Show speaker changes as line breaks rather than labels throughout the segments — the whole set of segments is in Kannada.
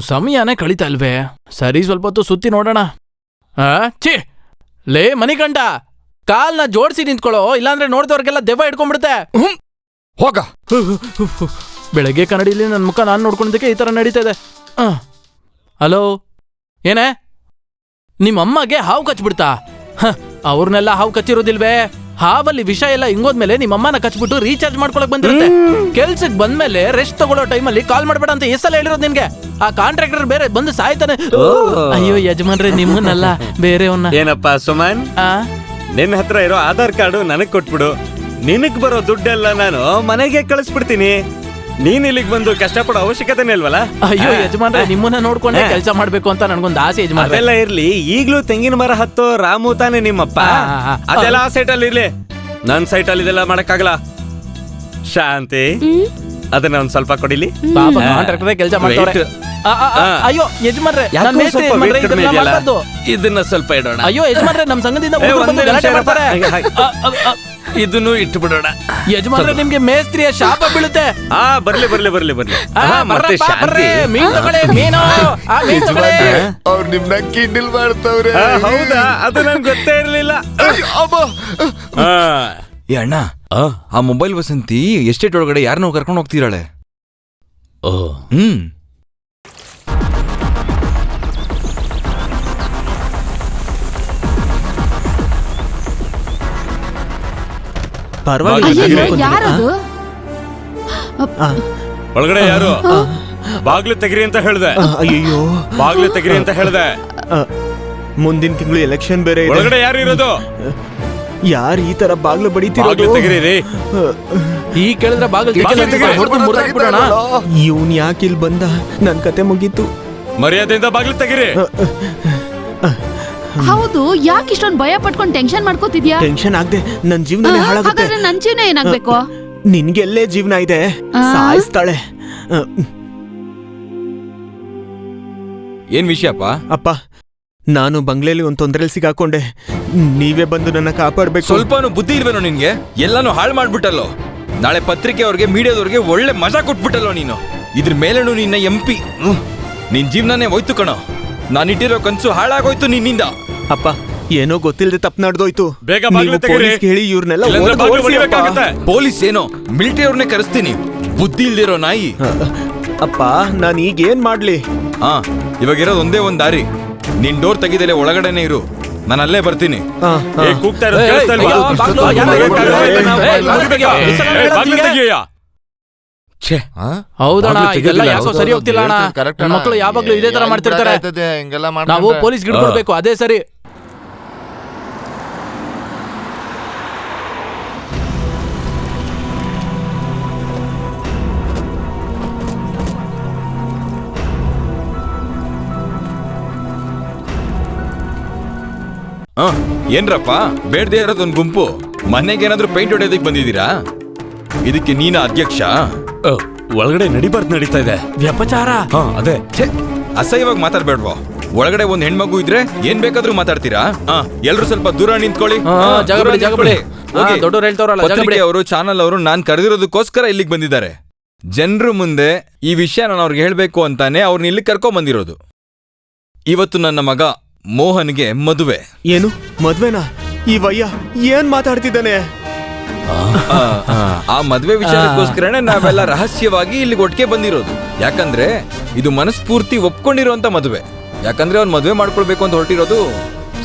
ಸಮಯನೇ ಕಳೀತಾ ಇಲ್ವೇ? ಸರಿ, ಸ್ವಲ್ಪ ಹೊತ್ತು ಸುತ್ತಿ ನೋಡೋಣ. ಛೀ, ಲೇ ಮಣಿಕಂಠ, ಕಾಲ್ನ ಜೋಡಿಸಿ ನಿಂತ್ಕೊಳ್ಳೋ, ಇಲ್ಲಾಂದ್ರೆ ನೋಡ್ದವ್ರಿಗೆಲ್ಲ ದೆವ್ವ ಹಿಡ್ಕೊಂಡ್ಬಿಡುತ್ತೆ.
ಹೋಗ.
ಬೆಳಗ್ಗೆ ಕನ್ನಡಿಲಿ ನನ್ನ ಮುಖ ನಾನು ನೋಡ್ಕೊಂಡಿದ್ದಕ್ಕೆ ಈ ಥರ ನಡೀತಾ ಇದೆ. ಹಲೋ, ಏನೇ ನಿಮ್ಮಮ್ಮಗೆ ಹಾವು ಕಚ್ಬಿಡ್ತಾ? ಅವ್ರನ್ನೆಲ್ಲ ಹಾವು ಕಚ್ಚಿರೋದಿಲ್ವೇ? ಹಾವಲ್ಲಿ ವಿಷ ಎಲ್ಲ ಹಿಂಗೋದ್ಮೇಲೆ ನಿಮ್ಮಮ್ಮನ ಕಚ್ಬಿಟ್ಟು ರೀಚಾರ್ಜ್ ಮಾಡ್ಕೊಳಕ್ ಬಂದಿರುತ್ತೆ. ಕೆಲ್ಸಕ್ಕೆ ಬಂದ್ಮೇಲೆ ರೆಸ್ಟ್ ತಗೊಳ್ಳೋ ಟೈಮಲ್ಲಿ ಕಾಲ್ ಮಾಡ್ಬೇಡ ಅಂತ ಎಷ್ಟೆಲ್ಲ ಹೇಳಿರೋದು ನಿನ್ಗೆ? ಆ ಕಾಂಟ್ರಾಕ್ಟರ್ ಬೇರೆ ಬಂದು ಸಾಯ್ತಾನೆ. ಅಯ್ಯೋ ಯಜಮಾನ್ರೆ, ನಿಮ್ಮನ್ನಲ್ಲ ಬೇರೆಯವನ್ನ.
ಏನಪ್ಪ ಸುಮನ್, ನಿನ್ನ ಹತ್ರ ಇರೋ ಆಧಾರ್ ಕಾರ್ಡು ನನಗ್ ಕೊಟ್ಬಿಡು. ನಿನಗ್ ಬರೋ ದುಡ್ಡೆಲ್ಲ ನಾನು ಮನೆಗೆ ಕಳಿಸ್ಬಿಡ್ತೀನಿ. ನೀನ್ ಇಲ್ಲಿಗೆ ಬಂದು ಕಷ್ಟಪಡೋ ಅವಶ್ಯಕತೆನೇ ಇಲ್ವಲ್ಲ.
ಅಯ್ಯೋ ಯಜಮಾನ್ರೆ, ನಿಮ್ಮನ್ನ ನೋಡ್ಕೊಂಡೆ ಕೆಲಸ ಮಾಡ್ಬೇಕು ಅಂತ ನನ್ಗೊಂದು ಆಸೆ ಯಜಮಾನ್ರೆ.
ಅದೆಲ್ಲ ಇರ್ಲಿ, ಈಗ್ಲೂ ತೆಂಗಿನ ಮರ ಹತ್ತೋ ರಾಮು ತಾನೆ ನಿಮ್ಮಪ್ಪ. ಅದೆಲ್ಲ ಆ ಸೈಟ್ ಅಲ್ಲಿ ಇರ್ಲಿ, ನನ್ ಸೈಟ್ ಅಲ್ಲಿ ಇದೆಲ್ಲ ಮಾಡಕ್ಕಾಗಲ್ಲ. ಶಾಂತಿ, ಅದನ್ನ ಒಂದ್ ಸ್ವಲ್ಪ ಕೊಡಿಲಿ.
ಕೆಲಸ ಮಾಡ್ತಾರೆ. ಅಯ್ಯೋ ಯಜಮಾನ್ರೆ,
ಇದನ್ನ ಸ್ವಲ್ಪ ಇಡೋಣ.
ಅಯ್ಯೋ ಯಜಮಾನ್ರೆ, ನಮ್ ಸಂಘದಿಂದ
ಇದನ್ನು ಇಟ್ಟು ಬಿಡೋಣ.
ಯಜಮಾನ್ರೆ, ನಿಮ್ಗೆ ಮೇಸ್ತ್ರಿಯ ಶಾಪ ಬೀಳುತ್ತೆ.
ಬರ್ಲಿ ಬರ್ಲಿ ಬರ್ಲಿ ಬರ್ಲಿ.
ಮತ್ತೆ
ಅವ್ರು ನಿಮ್ನ ಕಿಂಡಲ್ ಮಾಡ್ತವ್ರೆ.
ಹೌದಾ? ಅದು ನನ್ಗೆ ಗೊತ್ತೇ ಇರ್ಲಿಲ್ಲ.
ಅಣ್ಣ, ಆ ಮೊಬೈಲ್ ವಸಂತಿ ಎಸ್ಟೇಟ್ ಒಳಗಡೆ ಯಾರನ್ನೋ ಕರ್ಕೊಂಡು ಹೋಗ್ತಿದ್ದಾಳೆ.
ಒಳಗಡೆ ಯಾರು? ಬಾಗ್ಲು ತೆಗಿರಿ ಅಂತ ಹೇಳ್ದೆ.
ಅಯ್ಯೋ,
ಬಾಗ್ಲು ತೆಗಿರಿ ಅಂತ ಹೇಳ್ದೆ.
ಮುಂದಿನ ತಿಂಗಳು ಎಲೆಕ್ಷನ್ ಬೇರೆ.
ಒಳಗಡೆ ಯಾರು ಇರೋದು?
ಯಾರು ಈ ತರ ಬಾಗ್ಲು ಬಡಿತೀರ?
ಬಾಗ್ಲು ತೆಗಿರಿ.
ಈ ಕೇಳಿದ್ರೆ
ಇವನ್ ಯಾಕೆ ಇಲ್ಲಿ ಬಂದ? ನನ್ ಕತೆ ಮುಗೀತು.
ಮರ್ಯಾದೆಯಿಂದ ಬಾಗ್ಲು ತೆಗಿರಿ.
ಹೌದು, ಯಾಕೆ ಇಷ್ಟೊಂದು ಭಯ ಪಟ್ಕೊಂಡು ಟೆನ್ಷನ್ ಮಾಡ್ಕೋತಿದ್ಯಾ?
ಟೆನ್ಷನ್ ಆಗದೆ ನನ್ ಜೀವನ ಹಾಳಾಗುತ್ತೆ.
ನನ್ ಜೀವನ ಏನಾಗ್ಬೇಕು?
ನಿನ್ಗೆಲ್ಲೇ ಜೀವನ ಇದೆ, ಸಾಯಿಸ್ತಾಳೆ.
ಏನ್ ವಿಷಯಪ್ಪ?
ಅಪ್ಪ, ನಾನು ಬಂಗ್ಲೆಲಿ ಒಂದ್ ತೊಂದ್ರೆಲಿ ಸಿಗಾಕೊಂಡೆ. ನೀವೇ ಬಂದು ನನ್ನ ಕಾಪಾಡ್ಬೇಕು.
ಸ್ವಲ್ಪನೂ ಬುದ್ಧಿ ಇಲ್ವೇನೋ ನಿನ್ಗೆ? ಎಲ್ಲಾನು ಹಾಳು ಮಾಡ್ಬಿಟ್ಟಲ್ಲೋ. ನಾಳೆ ಪತ್ರಿಕೆ ಅವ್ರಿಗೆ, ಮೀಡಿಯಾದವ್ರಿಗೆ ಒಳ್ಳೆ ಮಜಾ ಕೊಟ್ಬಿಟ್ಟಲ್ಲೋ ನೀನು. ಇದ್ರ ಮೇಲೇನು ನಿನ್ನ MP. ನಿನ್ ಜೀವನನೇ ಹೋಯ್ತು ಕಣೋ. ನಾನಿಟ್ಟಿರೋ ಕನ್ಸು ಹಾಳಾಗೋಯ್ತು ನಿನ್ನಿಂದ.
ಅಪ್ಪ, ಏನೋ ಗೊತ್ತಿಲ್ಲದೆ ತಪ್ಪು ನಡೆದೋಯ್ತು.
ಬೇಗ ಬಾಗ್ಲು ತೆಗೀರಿ.
ಹೇಳಿ ಇವ್ರನ್ನೆಲ್ಲ
ಪೊಲೀಸ್ ಏನೋ ಮಿಲಿಟರಿ ಅವ್ರನ್ನೇ ಕರೆಸ್ತೀನಿ. ಬುದ್ಧಿ ಇಲ್ದಿರೋ ನಾಯಿ.
ಅಪ್ಪ, ನಾನು ಈಗ ಏನ್ ಮಾಡ್ಲಿ?
ಇವಾಗ ಇರೋದು ಒಂದೇ ಒಂದ್ ದಾರಿ. ನಿನ್ ಡೋರ್ ತೆಗಿದಲೆ ಒಳಗಡೆನೆ ಇರು, ನಾನು ಅಲ್ಲೇ ಬರ್ತೀನಿ.
ಹೌದಣ್ಣ, ಇದೆಲ್ಲ ಯಾಕೋ ಸರಿ ಹೋಗ್ತಿಲ್ಲ ಅಣ್ಣ. ಮಕ್ಕಳು ಯಾವಾಗ್ಲೂ ಇದೇ ತರ ಮಾಡ್ತಿರ್ತಾರೆ. ನಾವು ಪೊಲೀಸ್ ಗಿಡ್ಕೊಡ್ಬೇಕು, ಅದೇ ಸರಿ.
ಏನ್ರಪ್ಪ, ಬೇಡದೇ ಇರೋದೊಂದು ಗುಂಪು ಮನೆಗೇನಾದ್ರೂ ಪೇಂಟ್ ಹೊಡೆಯೋದಕ್ಕೆ ಬಂದಿದ್ದೀರಾ? ಇದಕ್ಕೆ ನೀನ ಅಧ್ಯಕ್ಷ?
ಒಳಗಡೆ ನಡಿಬಾರ್ದು ನಡೀತಾ ಇದೆ.
ವ್ಯಪಚಾರ.
ಅದೇ.
ಅಸಹ್ಯವಾಗಿ ಮಾತಾಡ್ಬೇಡ್ವೋ. ಒಳಗಡೆ ಒಂದ್ ಹೆಣ್ಮಗು ಇದ್ರೆ ಏನ್ ಬೇಕಾದ್ರೂ ಮಾತಾಡ್ತೀರಾ? ಎಲ್ರು ಸ್ವಲ್ಪ ದೂರ ನಿಂತ್ಕೊಳ್ಳಿ. ಪತ್ರಿಕೆ ಅವರು, ಚಾನಲ್ ಅವರು ನಾನ್ ಕರೆದಿರೋದಕ್ಕೋಸ್ಕರ ಇಲ್ಲಿಗೆ ಬಂದಿದ್ದಾರೆ. ಜನರು ಮುಂದೆ ಈ ವಿಷಯ ನಾನು ಅವ್ರಿಗೆ ಹೇಳ್ಬೇಕು ಅಂತಾನೆ ಅವ್ರನ್ನ ಇಲ್ಲಿ ಕರ್ಕೊಂಡ್ ಬಂದಿರೋದು. ಇವತ್ತು ನನ್ನ ಮಗ ಮೋಹನ್ಗೆ ಮದುವೆ.
ಏನು ಮದ್ವೆನಾ? ಈ ವಯ್ಯ ಏನ್ ಮಾತಾಡ್ತಿದ್ದಾನೆ?
ಆ ಮದ್ವೆ ವಿಚಾರಕ್ಕೋಸ್ಕರನೇ ನಾವೆಲ್ಲ ರಹಸ್ಯವಾಗಿ ಇಲ್ಲಿಗೆ ಒಟ್ಟಿಗೆ ಬಂದಿರೋದು. ಯಾಕಂದ್ರೆ ಇದು ಮನಸ್ಫೂರ್ತಿ ಒಪ್ಕೊಂಡಿರೋಂತ ಮದುವೆ. ಯಾಕಂದ್ರೆ ಅವ್ನ್ ಮದ್ವೆ ಮಾಡ್ಕೊಳ್ಬೇಕು ಅಂತ ಹೊರಟಿರೋದು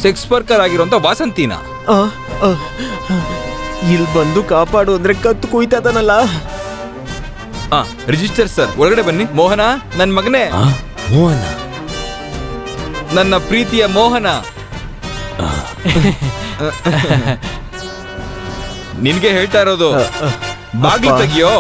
ಸೆಕ್ಸ್ ವರ್ಕರ್ ಆಗಿರೋಂತ ವಾಸಂತಿನ.
ಇಲ್ಲಿ ಬಂದು ಕಾಪಾಡು ಅಂದ್ರೆ ಕತ್ತು ಕುಯ್ತಾನಲ್ಲ.
ರಿಜಿಸ್ಟರ್ ಸರ್, ಒಳಗಡೆ ಬನ್ನಿ. ಮೋಹನ, ನನ್ ಮಗನೇ.
ಮೋಹನ,
ನನ್ನ ಪ್ರೀತಿಯ ಮೋಹನ. ನಿನ್ಗೆ ಹೇಳ್ತಾ ಇರೋದು, ಬಾಗಿಲು ತೆಗಿಯೋ.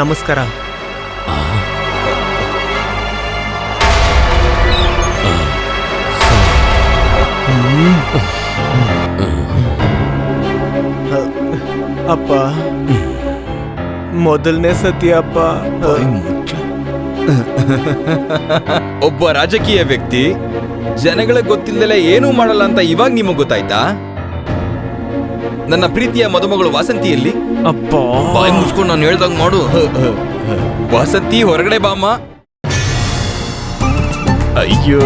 ನಮಸ್ಕಾರ. ಅಪ್ಪ, ಮೊದಲನೇ ಸತಿ ಅಪ್ಪ.
ಒಬ್ಬ ರಾಜಕೀಯ ವ್ಯಕ್ತಿ ಜನಗಳಿಗೆ ಗೊತ್ತಿಲ್ಲದೆ ಏನೂ ಮಾಡಲ್ಲ ಅಂತ ಇವಾಗ ನಿಮಗ್ ಗೊತ್ತಾಯ್ತಾ? ನನ್ನ ಪ್ರೀತಿಯ ಮದುಮಗಳು ವಾಸಂತಿಯಲ್ಲಿ
ಅಪ್ಪ
ಬಾಯಿ ಮುಚ್ಕೊಂಡು ನಾನು ಹೇಳ್ದಂಗ್ ಮಾಡು. ವಾಸಂತಿ ಹೊರಗಡೆ ಬಾಮ್ಮ. ಅಯ್ಯೋ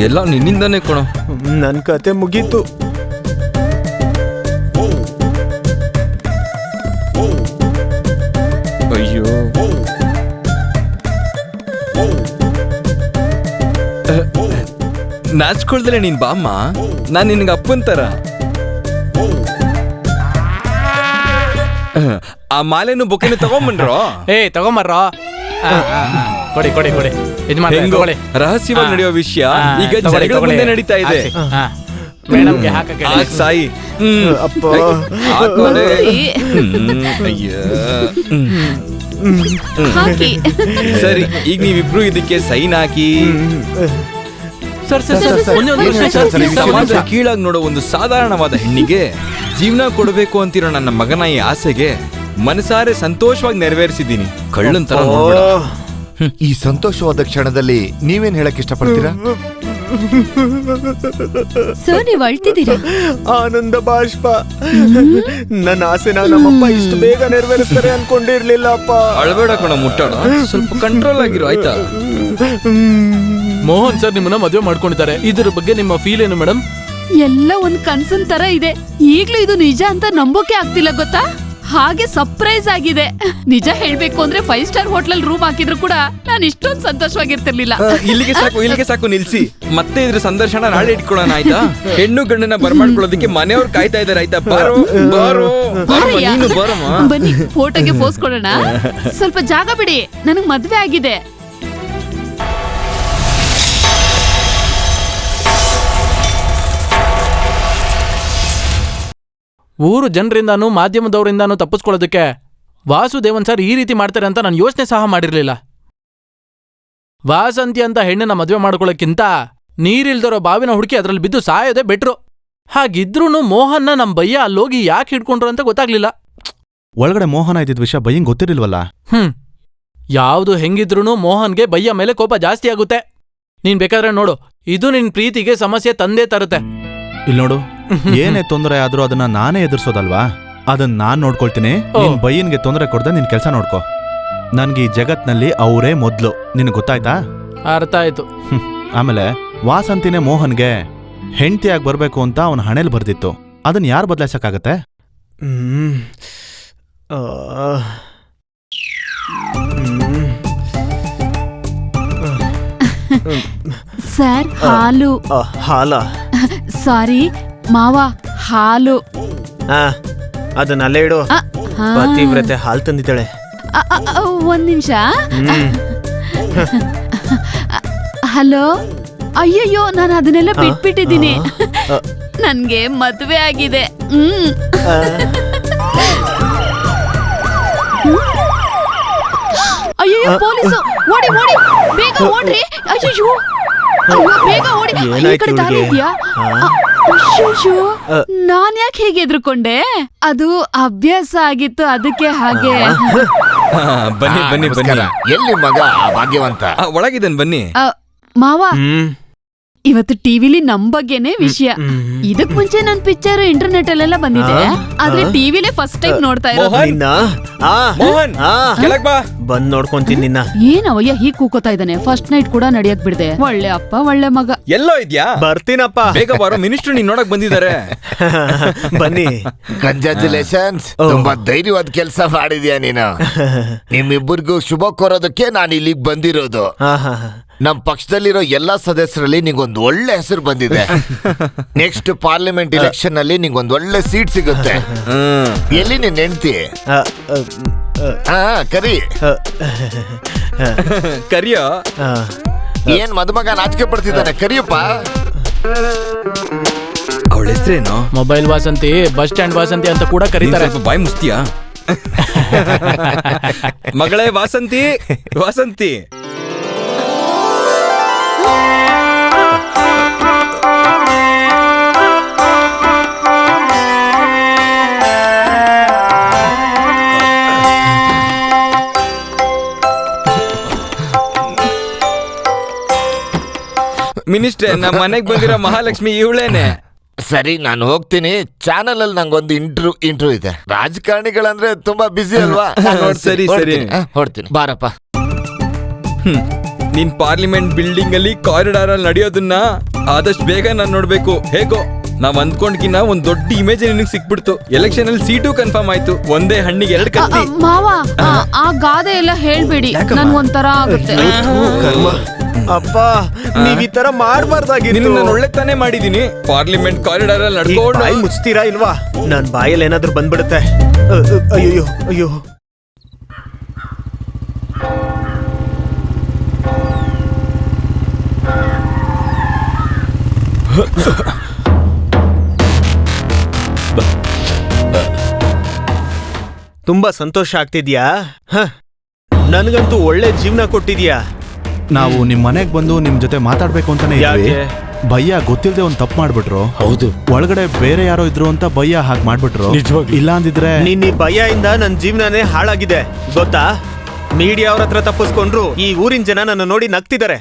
ಎಲ್ಲ ನಿನ್ನಿಂದಾನೇ ಕಣೋ.
ನನ್ ಕತೆ ಮುಗೀತು.
ಅಯ್ಯೋ ನಾಚ್ಕೊಳ್ದಲೆ ನೀನ್ ಬಾಮ್ಮ, ನಾನ್ ನಿನ್ಗೆ ಅಪ್ಪನ್ ತರ. ಆ ಮಾಲೆನು ಬೊಕೆನು ತಗೊಂಬನ್ರೋ.
ತಗೊಂಬರ್ರೋ. ಕೊಡಿ ಕೊಡಿ ಕೊಡಿ.
ಹೆಂಗೋ ರಹಸ್ಯವಾಗಿ ನಡೆಯೋ ವಿಷಯ ಈಗ ಜನಗಳ ಮುಂದೆ ನಡೀತಾ ಇದೆ.
ಮೇಡಮ್ಗೆ ಹಾಕಕ್ಕೆ
ಆಗ್ ಸಾಯಿ.
ಅಪ್ಪ
ಹಾಕೋದೆ. ಅಯ್ಯೋ
ಹಾಕಿ.
ಸರಿ, ಈಗ ನೀವಿಬ್ರು ಇದಕ್ಕೆ ಸೈನ್ ಹಾಕಿ.
ಸರ್ ಸರ್ ಸರ್ ಒಂದೇ ಒಂದು ಪ್ರಶ್ನೆ ಸರ್.
ಸಮಾಜ ಕೀಳಾಗಿ ನೋಡೋ ಒಂದು ಸಾಧಾರಣವಾದ ಹೆಣ್ಣಿಗೆ ಜೀವನ ಕೊಡಬೇಕು ಅಂತಿರೋ ನನ್ನ ಮಗನ ಈ ಆಸೆಗೆ ಮನಸಾರೆ ಸಂತೋಷವಾಗಿ ನೆರವೇರಿಸಿದ್ದೀನಿ. ಕಳ್ಳನ್ ತರ ನೋಡ್ಬೇಡ.
ಈ ಸಂತೋಷವಾದ ಕ್ಷಣದಲ್ಲಿ ನೀವೇನ್ ಹೇಳಕ್ ಇಷ್ಟಪಡ್ತೀರಾ?
ಸರ್ ನೀವ್ ಅಳ್ತಿದ್ದೀರಾ?
ಆನಂದ ಬಾಷ್ಪ. ನನ್ನ ಆಸೆನ ನಮ್ಮಪ್ಪ ಇಷ್ಟು ಬೇಗ ನೆರವೇರಿಸ್ತಾರೆ ಅನ್ಕೊಂಡಿರ್ಲಿಲ್ಲ ಅಪ್ಪ.
ಅಳ್ಬೇಡ ಕಣ, ಮುಟ್ಟಾಡ. ಸ್ವಲ್ಪ ಕಂಟ್ರೋಲ್ ಆಗಿರು ಆಯ್ತಾ?
ಮೋಹನ್ ಸರ್ ನಿಮ್ಮನ್ನ ಮದುವೆ ಮಾಡ್ಕೊಂಡಿದ್ದಾರೆ. ಇದ್ರ ಬಗ್ಗೆ ನಿಮ್ಮ ಫೀಲ್ ಏನು ಮೇಡಮ್?
ಎಲ್ಲ ಒಂದ್ ಕನ್ಸನ್ ತರ ಇದೆ. ಈಗ್ಲೂ ಇದು ನಿಜ ಅಂತ ನಂಬೋಕೆ ಆಗ್ತಿಲ್ಲ ಗೊತ್ತಾ? ಹಾಗೆ ಸರ್ಪ್ರೈಸ್ ಆಗಿದೆ. ನಿಜ ಹೇಳ್ಬೇಕು ಅಂದ್ರೆ 5 ಸ್ಟಾರ್ ಹೋಟೆಲ್ ರೂಮ್ ಹಾಕಿದ್ರು ಕೂಡ ನಾನು ಇಷ್ಟೊಂದು ಸಂತೋಷವಾಗಿರ್ತಿರ್ಲಿಲ್ಲ.
ಇಲ್ಲಿಗೆ ಸಾಕು ನಿಲ್ಸಿ. ಮತ್ತೆ ಇದ್ರ ಸಂದರ್ಶನ ನಾಳೆ ಇಟ್ಕೊಳ್ಳೋಣ ಆಯ್ತಾ? ಹೆಣ್ಣು ಗಂಡನ ಬರ್ಮಾಡ್ಕೊಳ್ಳೋದಕ್ಕೆ ಮನೆಯವ್ರು ಕಾಯ್ತಾ ಇದಾರೆ ಆಯ್ತಾ? ಬಾರೋ ಬಾರೋ ಬಾರಮ್ಮ, ನೀನು ಬಾರಮ್ಮ.
ಬನ್ನಿ ಫೋಟೋಗೆ ಪೋಸ್ ಕೊಡೋಣ. ಸ್ವಲ್ಪ ಜಾಗ ಬಿಡಿ, ನನಗ್ ಮದ್ವೆ ಆಗಿದೆ.
ಊರು ಜನರಿಂದಾನು ಮಾಧ್ಯಮದವರಿಂದಾನು ತಪ್ಪಿಸ್ಕೊಳ್ಳೋದಕ್ಕೆ ವಾಸುದೇವನ್ ಸರ್ ಈ ರೀತಿ ಮಾಡ್ತಾರೆ ಅಂತ ನಾನು ಯೋಚನೆ ಸಹ ಮಾಡಿರ್ಲಿಲ್ಲ. ವಾಸಂತಿ ಅಂತ ಹೆಣ್ಣನ್ನ ಮದುವೆ ಮಾಡ್ಕೊಳ್ಳೋಕ್ಕಿಂತ ನೀರಿಲ್ದಿರೋ ಬಾವಿನ ಹುಡುಕಿ ಅದ್ರಲ್ಲಿ ಬಿದ್ದು ಸಾಯೋದೇ ಬೆಟ್ರು. ಹಾಗಿದ್ರೂನು ಮೋಹನ್ನ ನಮ್ ಬಯ್ಯ ಅಲ್ಲೋಗಿ ಯಾಕೆ ಹಿಡ್ಕೊಂಡ್ರು ಅಂತ ಗೊತ್ತಾಗ್ಲಿಲ್ಲ.
ಒಳಗಡೆ ಮೋಹನ ಇದ್ದಿದ್ ವಿಷಯ ಬಯ್ಯಂಗ್ ಗೊತ್ತಿರಲಿಲ್ವಲ್ಲ.
ಯಾವುದು ಹೆಂಗಿದ್ರೂನು ಮೋಹನ್ಗೆ ಬಯ್ಯ ಮೇಲೆ ಕೋಪ ಜಾಸ್ತಿ ಆಗುತ್ತೆ. ನೀನ್ ಬೇಕಾದ್ರೆ ನೋಡು, ಇದು ನಿನ್ ಪ್ರೀತಿಗೆ ಸಮಸ್ಯೆ ತಂದೇ ತರುತ್ತೆ.
ಇಲ್ಲಿ ನೋಡು, ಏನೇ ತೊಂದರೆ ಆದ್ರೂ ಅದನ್ನ ನಾನೇ ಎದುರಿಸೋದಲ್ವಾ? ಅದನ್ನ ನಾನ್ ನೋಡ್ಕೊಳ್ತೀನಿ. ನಿನ್ ಬಯ್ಯನ್ಗೆ ತೊಂದರೆ ಕೊಡ್ದೆ ನಿನ್ ಕೆಲ್ಸ ನೋಡ್ಕೊ. ನನ್ಗೆ ಈ ಜಗತ್ನಲ್ಲಿ ಅವರೇ ಮೊದ್ಲು. ನಿನಗ್ ಗೊತ್ತಾಯ್ತಾ?
ಅರ್ಥ ಆಯ್ತು.
ಆಮೇಲೆ ವಾಸಂತಿನೇ ಮೋಹನ್ಗೆ ಹೆಂಡತಿಯಾಗಿ ಬರ್ಬೇಕು ಅಂತ ಅವನ ಹಣೆಲ್ ಬರ್ದಿತ್ತು. ಅದನ್ನ ಯಾರು ಬದಲಾಯಿಸಕ್ಕಾಗತ್ತೆ?
ಸರ್ ಹಾಲು.
ಹಾಲ?
ಸಾರಿ ಮಾವ, ಹಾಲು.
ಅದನ್ನ ಅಲ್ಲೇ ಇಡು. ಪತಿವ್ರತೆ ಹಾಲು ತಂದಿದ್ದಾಳೆ.
ಒಂದ್ ನಿಮಿಷ. ಹಲೋ. ಅಯ್ಯಯ್ಯೋ, ನಾನು ಅದನ್ನೆಲ್ಲ ಬಿಟ್ಬಿಟ್ಟಿದ್ದೀನಿ. ನನ್ಗೆ ಮದ್ವೆ ಆಗಿದೆ. ಅಯ್ಯಯ್ಯೋ, ಪೊಲೀಸು! ಓಡಿ ಓಡಿ, ಬೇಗ ಓಡ್ರಿ. ಅಯ್ಯಯ್ಯೋ, ಬೇಗ ಓಡಿ. ಈ ಕಡೆ ದಾರಿ ಇದ್ಯಾ? ಅಯ್ಯಯ್ಯೋ, ನಾನ್ ಯಾಕೆ ಹೇಗೆ ಎದ್ರುಕೊಂಡೆ? ಅದು ಅಭ್ಯಾಸ ಆಗಿತ್ತು, ಅದಕ್ಕೆ ಹಾಗೆ.
ಬನ್ನಿ ಬನ್ನಿ ಬನ್ನಿ.
ಎಲ್ಲಿ ಮಗ ಭಾಗ್ಯವಂತ?
ಒಳಗಿದ್ದೇನೆ ಬನ್ನಿ.
ಮಾವ, ಇವತ್ತು ಟಿವಿಲಿ ನಮ್ ಬಗ್ಗೆನೇ ವಿಷಯ. ಇದಕ್ ಮುಂಚೆ ನನ್ ಪಿಕ್ಚರ್ ಇಂಟರ್ನೆಟ್ ಅಲ್ಲೆಲ್ಲ ಬಂದಿದೆ, ಆದ್ರೆ ಟಿವಿಲೇ ಫಸ್ಟ್ ಟೈಮ್ ನೋಡ್ತಾ ಇರೋದು.
ಮೋಹನ್, ಕೆಳಗ್ ಬಾ.
ಬಂದ್ ನೋಡ್ಕೊಂತೀನಿ ನಿನ್ನ.
ಏನವಯ್ಯ ಹೀಗ್ ಕೂಕೋತಾ ಇದ್ದಾನೆ? ಫಸ್ಟ್ ನೈಟ್ ಕೂಡ ನಡಿಯಕ್ ಬಿಡ್ದೆ. ಒಳ್ಳೆ ಅಪ್ಪ, ಒಳ್ಳೆ ಮಗ.
ಎಲ್ಲೋ ಇದ್ಯಾ?
ಬರ್ತೀನಪ್ಪ.
ಬೇಗ ಬಾರೋ, ಮಿನಿಸ್ಟರ್ ನೀನ್ ನೋಡಕ್ ಬಂದಿದ್ದಾರೆ.
ಬನ್ನಿ.
ಕಂಗ್ರಾಚುಲೇಷನ್ಸ್, ತುಂಬಾ ಧೈರ್ಯವಾದ ಕೆಲಸ ಮಾಡಿದ್ಯಾ ನೀನು. ನಿಮ್ಮಿಬ್ಬರಿಗೂ ಶುಭ ಕೋರೋದಕ್ಕೆ ನಾನು ಇಲ್ಲಿಗೆ ಬಂದಿರೋದು. ನಮ್ ಪಕ್ಷದಲ್ಲಿರೋ ಎಲ್ಲಾ ಸದಸ್ಯರಲ್ಲಿ ನಿಂಗೊಂದು ಒಳ್ಳೆ ಹೆಸರು ಬಂದಿದೆ. ನೆಕ್ಸ್ಟ್ ಪಾರ್ಲಿಮೆಂಟ್ ಎಲೆಕ್ಷನ್ ಅಲ್ಲಿ ನಿಂಗೊಂದು ಒಳ್ಳೆ ಸೀಟ್ ಸಿಗುತ್ತೆ. ಎಲ್ಲಿ ನಿನ್ ಹೆಂಡ್ತಿ? ಕರಿ
ಕರಿಯೋ.
ಏನ್ ಮದುಮಗ ನಾಚಿಕೆ ಪಡ್ತಿದ್ದಾನೆ? ಕರಿಯಪ್ಪ.
ಅವಳ ಹೆಸರೇನು?
Mobile Vasanthi, bus stand Vasanthi ಅಂತ ಕೂಡ ಕರೀತಾರೆ.
ಬಾಯ್ ಮುಸ್ತಿಯಾ? ಮಗಳೇ ವಾಸಂತಿ, ವಾಸಂತಿ. ಮಿನಿಸ್ಟ್ರೆ ನಮ್ಮ ಮನೆಗ್ ಬಂದಿರೋ ಮಹಾಲಕ್ಷ್ಮಿ ಇವಳೇನೆ.
ಸರಿ ನಾನು ಹೋಗ್ತೀನಿ. ಚಾನಲ್ ಅಲ್ಲಿ ನಂಗೊಂದು ಇಂಟ್ರೂ ಇದೆ. ರಾಜಕಾರಣಿಗಳಂದ್ರೆ ತುಂಬಾ ಬಿಸಿ ಅಲ್ವಾ? ನಾನ್
ಸರಿ, ಸರಿ.
ಹೊಡ್ತೀನಿ ಬಾರಪ್ಪ.
ನೀನ್ ಪಾರ್ಲಿಮೆಂಟ್ ಬಿಲ್ಡಿಂಗ್ ಅಲ್ಲಿ ಕಾರಿಡಾರ್ ಅಲ್ಲಿ ನಡೆಯೋದನ್ನ ಆದಷ್ಟು ಬೇಗ ನಾನ್ ನೋಡ್ಬೇಕು. ಹೇಗೋ ನಾವ್ ಅಂದ್ಕೊಂಡ್ಕಿನ್ನ ಒಂದ್ ದೊಡ್ಡ ಇಮೇಜ್ ನಿನಗ್ ಸಿಕ್ಬಿಡ್ತು. ಎಲೆಕ್ಷನ್ ಅಲ್ಲಿ ಸೀಟು ಕನ್ಫರ್ಮ್ ಆಯ್ತು. ಒಂದೇ ಹಣ್ಣಿಗೆ 2 ಕತ್ತಿ.
ಮಾವ ಆ ಗಾದೆ ಎಲ್ಲ ಹೇಳ್ಬೇಡಿ, ನನ್ ಒಂಥರ ಆಗುತ್ತೆ.
ಅಪ್ಪ ನೀವ್ ಈ ತರ ಮಾಡ್ಬಾರ್ದಾಗಿತ್ತು.
ನಿನ್ನ ಒಳ್ಳೆ ತಾನೇ ಮಾಡಿದೀನಿ. ಪಾರ್ಲಿಮೆಂಟ್ ಕಾರಿಡಾರ್ ಅಲ್ಲಿ ನಡ್ಕೊಂಡು
ಬಾಯಿ ಮುಚ್ತೀರಾ ಇಲ್ವಾ? ನನ್ ಬಾಯಲ್ಲಿ ಏನಾದ್ರೂ ಬಂದ್ಬಿಡುತ್ತೆ. ಅಯ್ಯೋ ಅಯ್ಯೋ. ತುಂಬಾ ಸಂತೋಷ ಆಗ್ತಿದ್ಯಾ? ನನ್ಗಂತೂ ಒಳ್ಳೆ ಜೀವನ ಕೊಟ್ಟಿದ್ಯಾ.
ನಾವು ನಿಮ್ ಮನೆಗ್ ಬಂದು ನಿಮ್ ಜೊತೆ ಮಾತಾಡ್ಬೇಕು ಅಂತಾನೆ ಇದ್ವಿ.
ಯಾಕೆ?
ಭಯ್ಯ ಗೊತ್ತಿಲ್ಲದೆ ಒಂದ್ ತಪ್ಪು ಮಾಡ್ಬಿಟ್ರು.
ಹೌದು,
ಒಳಗಡೆ ಬೇರೆ ಯಾರೋ ಇದ್ರು ಅಂತ ಭಯ್ಯ ಹಾಗೆ ಮಾಡ್ಬಿಟ್ರು. ಇಲ್ಲ ಅಂದಿದ್ರೆ
ನಿನ್ ಈ ಭಯದಿಂದ ನನ್ ಜೀವನನೇ ಹಾಳಾಗಿದೆ ಗೊತ್ತಾ? ಮೀಡಿಯಾ ಅವ್ರ ಹತ್ರ ತಪ್ಪಿಸ್ಕೊಂಡ್ರು ಈ ಊರಿನ ಜನ ನನ್ನ ನೋಡಿ ನಗ್ತಿದ್ದಾರೆ.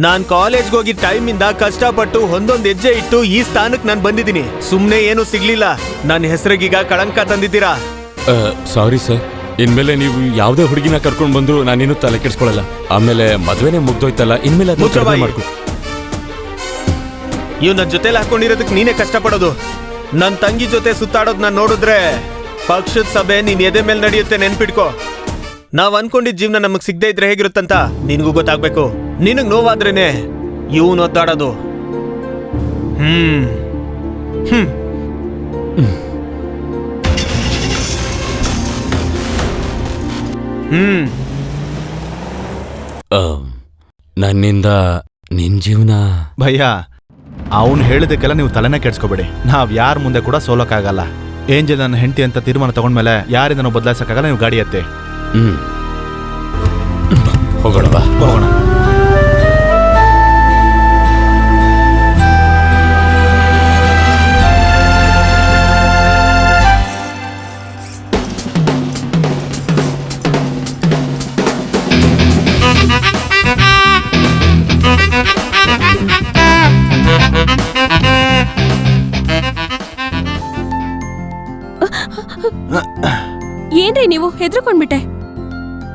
ನಾನ್ ಕಾಲೇಜ್ಗೆ ಹೋಗಿ ಟೈಮ್ ಇಂದ ಕಷ್ಟಪಟ್ಟು ಒಂದೊಂದ್ ಹೆಜ್ಜೆ ಇಟ್ಟು ಈ ಸ್ಥಾನಕ್ ನಾನ್ ಬಂದಿದ್ದೀನಿ. ಸುಮ್ನೆ ಏನು ಸಿಗ್ಲಿಲ್ಲ. ನನ್ನ ಹೆಸರಿಗೀಗ ಕಳಂಕ ತಂದಿದ್ದೀರಾ.
Sorry sir. ಇನ್ಮೇಲೆ ನೀವು ಯಾವ್ದೇ ಹುಡುಗಿನ ಕರ್ಕೊಂಡ್ ಬಂದ್ರು ನಾನೇನು ತಲೆ ಕೆಡ್ಸ್ಕೊಳಲ್ಲ. ಆಮೇಲೆ ಮದ್ವೆನೇ ಮುಗ್ದೋಯ್ತಲ್ಲ, ಇನ್ಮೇಲೆ ಅದನ್ನ ಕಡಿಮೆ ಮಾಡ್ಕೊ.
ಇವ್ ನನ್ ಜೊತೆಲಿ ಹಾಕೊಂಡಿರೋದಕ್ ನೀನೇ ಕಷ್ಟಪಡೋದು. ನನ್ ತಂಗಿ ಜೊತೆ ಸುತ್ತಾಡೋದ್ ನಾನ್ ನೋಡಿದ್ರೆ ಪಕ್ಷದ ಸಭೆ ನೀನ್ ಎದೆ ಮೇಲೆ ನಡೆಯುತ್ತೆ, ನೆನ್ಪಿಟ್ಕೋ. ನಾವ್ ಅನ್ಕೊಂಡಿದ್ ಜೀವನ ನಮಗ್ ಸಿಗದೆ ಇದ್ರೆ ಹೇಗಿರುತ್ತಂತ ನಿನ್ಗೂ ಗೊತ್ತಾಗ್ಬೇಕು. ನಿನಗ್ ನೋವಾದ್ರೇನೆ ಇವನ್ ಒದ್ದಾಡೋದು.
ನನ್ನಿಂದ ನಿನ್ ಜೀವನ.
ಭಯ್ಯ ಅವನು ಹೇಳಿದಕ್ಕೆಲ್ಲ ನೀವು ತಲೆನೇ ಕೆಡ್ಸ್ಕೊಬೇಡಿ. ನಾವ್ ಯಾರ ಮುಂದೆ ಕೂಡ ಸೋಲಕ್ಕಾಗಲ್ಲ. ಏಂಜಲ್ ನನ್ನ ಹೆಂಡತಿ ಅಂತ ತೀರ್ಮಾನ ತಗೊಂಡ್ಮೇಲೆ ಯಾರಿಂದ ನಾವು ಬದಲಾಯಿಸಕ್ಕಾಗಲ್ಲ. ನೀವು ಗಾಡಿ ಎತ್ತೆ.
ಹೋಗೋಣ ಬಾ.
ಹೋಗೋಣ.
ಏನ್ರಿ ನೀವು ಹೆದರ್ಕೊಂಡ್ಬಿಟ್ಟೆ?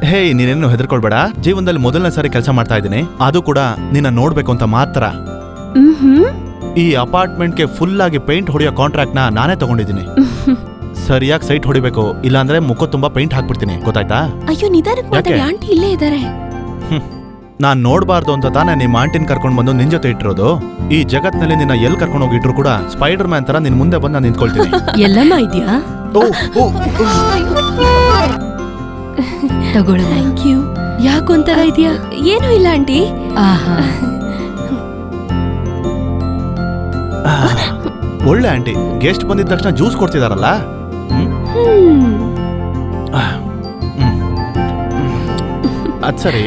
ಹೇ ನೀನೇನು ಹೆದರ್ಕೊಳ್ಬೇಡ. ಜೀವನದಲ್ಲಿ ಮೊದಲನೇ ಸಾರಿ ಕೆಲಸ ಮಾಡ್ತಾ ಇದ್ದೀನಿ, ಅದು ಕೂಡ ನಿನ್ನ ನೋಡ್ಬೇಕು ಅಂತ ಮಾತ್ರ. ಈ ಅಪಾರ್ಟ್ಮೆಂಟ್ಗೆ ಫುಲ್ ಆಗಿ ಪೇಂಟ್ ಹೊಡೆಯೋ ಕಾಂಟ್ರಾಕ್ಟ್ ನಾನೇ ತಗೊಂಡಿದ್ದೀನಿ. ಸರಿಯಾಗಿ ಸೈಟ್ ಹೊಡಿಬೇಕು, ಇಲ್ಲಾಂದ್ರೆ ಮುಖ ತುಂಬಾ ಪೇಂಟ್ ಹಾಕ್ಬಿಡ್ತೀನಿ, ಗೊತ್ತಾಯ್ತಾ?
ಅಯ್ಯೋ ನಿಧಾನಕ್ಕೆ ಮಾತಾಡಿ, ಆಂಟಿ ಇಲ್ಲೇ ಇದ್ದಾರೆ.
ನಾನ್ ನೋಡ್ಬಾರ್ದು ಅಂತ ತಾನೇ ನಿಮ್ಮ ಆಂಟಿನ ಕರ್ಕೊಂಡ್ ಬಂದು ನಿನ್ ಜೊತೆ ಇಟ್ಟಿರೋದು. ಈ ಜಗತ್ನಲ್ಲಿ ನಿನ್ನ ಎಲ್ಲಿ ಕರ್ಕೊಂಡು ಹೋಗಿಟ್ರು ಕೂಡ ಸ್ಪೈಡರ್ ಮ್ಯಾನ್ ತರ ನಿನ್ ಮುಂದೆ ಬಂದು ನಾನು ನಿಂತ್ಕೊಳ್ತೀನಿ.
ಎಲ್ಲಮ್ಮ ಇದ್ಯಾ? ತಗೊಳ್ಳ. Thank you. ಯಾಕೊಂತರ ಇದೆಯಾ? ಏನೂ ಇಲ್ಲ ಆಂಟಿ.
ಒಳ್ಳೆ ಆಂಟಿ. ಗೆಸ್ಟ್ ಬಂದಿದ ತಕ್ಷಣ ಜ್ಯೂಸ್ ಕೊಡ್ತಿದಾರಲ್ಲ. ಅದ್ ಸರಿ,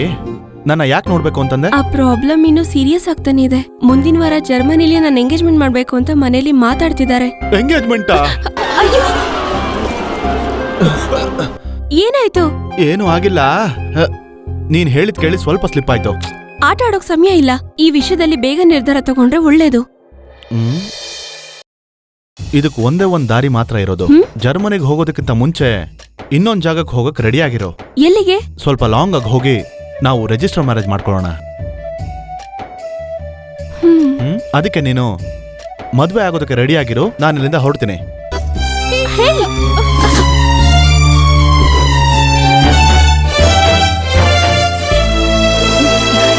ನನ್ನ ಯಾಕೆ ನೋಡ್ಬೇಕು ಅಂತಂದೆ?
ಆ ಪ್ರಾಬ್ಲಮ್ ಇನ್ನು ಸೀರಿಯಸ್ ಆಗ್ತಾನೆ ಇದೆ. ಮುಂದಿನ ವಾರ ಜರ್ಮನಿಲಿ ನಾನು ಎಂಗೇಜ್ಮೆಂಟ್ ಮಾಡ್ಬೇಕು ಅಂತ ಮನೇಲಿ ಮಾತಾಡ್ತಿದ್ದಾರೆ.
ಎಂಗೇಜ್ಮೆಂಟಾ?
ಏನಾಯ್ತು?
ಏನು ಆಗಿಲ್ಲ. ನೀನ್ ಹೇಳಿದ್ ಕೇಳಿ ಸ್ವಲ್ಪ ಸ್ಲಿಪ್ ಆಯ್ತು.
ಆಟ ಆಡೋಕ್ ಸಮಯ ಇಲ್ಲ. ಈ ವಿಷಯದಲ್ಲಿ ಬೇಗ ನಿರ್ಧಾರ ತಗೊಂಡ್ರೆ ಒಳ್ಳೇದು.
ಇದಕ್ ಒಂದೇ ಒಂದ್ ದಾರಿ ಮಾತ್ರ ಇರೋದು. ಜರ್ಮನಿಗೆ ಹೋಗೋದಕ್ಕಿಂತ ಮುಂಚೆ ಇನ್ನೊಂದ್ ಜಾಗಕ್ಕೆ ಹೋಗಕ್ ರೆಡಿ ಆಗಿರೋ.
ಎಲ್ಲಿಗೆ?
ಸ್ವಲ್ಪ ಲಾಂಗ್ ಆಗಿ ಹೋಗಿ ನಾವು ರಿಜಿಸ್ಟರ್ ಮ್ಯಾರೇಜ್ ಮಾಡ್ಕೊಳ್ಳೋಣ. ಅದಕ್ಕೆ ನೀನು ಮದ್ವೆ ಆಗೋದಕ್ಕೆ ರೆಡಿ ಆಗಿರೋ. ನಾನು ಇಲ್ಲಿಂದ ಹೊರಡ್ತೀನಿ.